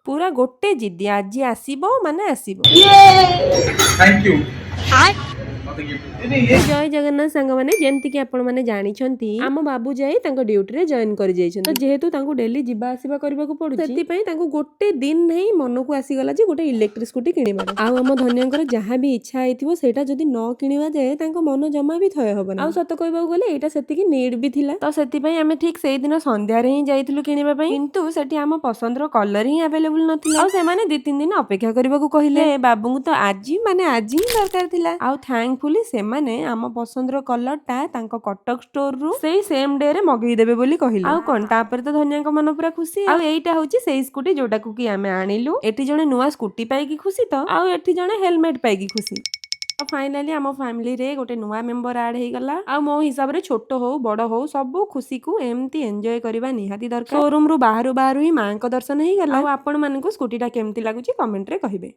ପୁରା ଗୋଟେ ଜିଦି ଆଜି ଆସିବ ମାନେ ଆସିବ। Thank you. ଜୟ ଜଗନ୍ନାଥ ସାଙ୍ଗମାନେ, ଯେମିତିକି ଆପଣମାନେ ଜାଣିଛନ୍ତି ଆମ ବାବୁ ଯାଇ ତାଙ୍କ ଡ୍ୟୁଟିରେ ଜଏନ୍ କରିଯାଇଛନ୍ତି। ତ ଯେହେତୁ ତାଙ୍କୁ ଡେଲି ଯିବା ଆସିବା କରିବାକୁ ପଡୁଛି, ସେଥିପାଇଁ ତାଙ୍କୁ ଗୋଟେ ଦିନ ହିଁ ମନକୁ ଆସିଗଲା ଯେ ଗୋଟେ ଇଲେକ୍ଟ୍ରିକ ସ୍କୁଟି କିଣିବାର। ଆଉ ଆମ ଧନ୍ୟଙ୍କର ଯାହା ବି ଇଚ୍ଛା ହେଇଥିବ ସେଇଟା ଯଦି ନ କିଣିବା ଯାଏ ତାଙ୍କ ମନ ଜମା ବି ଥୟ ହବ ନା। ଆଉ ସତ କହିବାକୁ ଗଲେ ଏଇଟା ସେତିକି ନିଡ୍ ବି ଥିଲା। ତ ସେଥିପାଇଁ ଆମେ ଠିକ ସେଇଦିନ ସନ୍ଧ୍ୟାରେ ହିଁ ଯାଇଥିଲୁ କିଣିବା ପାଇଁ, କିନ୍ତୁ ସେଠି ଆମ ପସନ୍ଦର କଲର ହିଁ ଆଭେଲେବୁଲ ନଥିଲା। ଆଉ ସେମାନେ 2-3 ଦିନ ଅପେକ୍ଷା କରିବାକୁ କହିଲେ। ବାବୁଙ୍କୁ ତ ଆଜି ମାନେ ଆଜି ହିଁ ଦରକାର ଥିଲା। ଆଉ ଥ୍ୟାଙ୍କଫୁଲି ସେମାନେ ଆମ ପସନ୍ଦର କଲର ଟା ତାଙ୍କ କଟକ ଷ୍ଟୋରରୁ ସେଇ ସେମ୍ ଡେ ରେ ମଗେଇଦେବେ ବୋଲି କହିଲେ। ଆଉ କଣ, ତାପରେ ତ ଧନ୍ୟାଙ୍କ ମନ ପୁରା ଖୁସି। ଆଉ ଏଇଟା ହଉଛି ସେଇ ସ୍କୁଟି ଯୋଉଟାକୁ କି ଆମେ ଆଣିଲୁ। ଏଠି ଜଣେ ନୂଆ ସ୍କୁଟି ପାଇକି ଖୁସି ତ, ଆଉ ଏଠି ଜଣେ ହେଲମେଟ ପାଇକି ଖୁସି। ଫାଇନାଲି ଆମ ଫ୍ୟାମିଲିରେ ଗୋଟେ ନୂଆ ମେମ୍ବର ଆଡ ହେଇଗଲା। ଆଉ ମୋ ହିସାବରେ ଛୋଟ ହଉ ବଡ ହଉ ସବୁ ଖୁସିକୁ ଏମିତି ଏନ୍ଜୟ କରିବା ନିହାତି ଦରକାର। ସୋରୁମ ରୁ ବାହାରୁ ବାହାରୁ ହିଁ ମାଙ୍କ ଦର୍ଶନ ହେଇଗଲା। ଆଉ ଆପଣ ମାନଙ୍କୁ ସ୍କୁଟି ଟା କେମିତି ଲାଗୁଛି କମେଣ୍ଟ ରେ କହିବେ।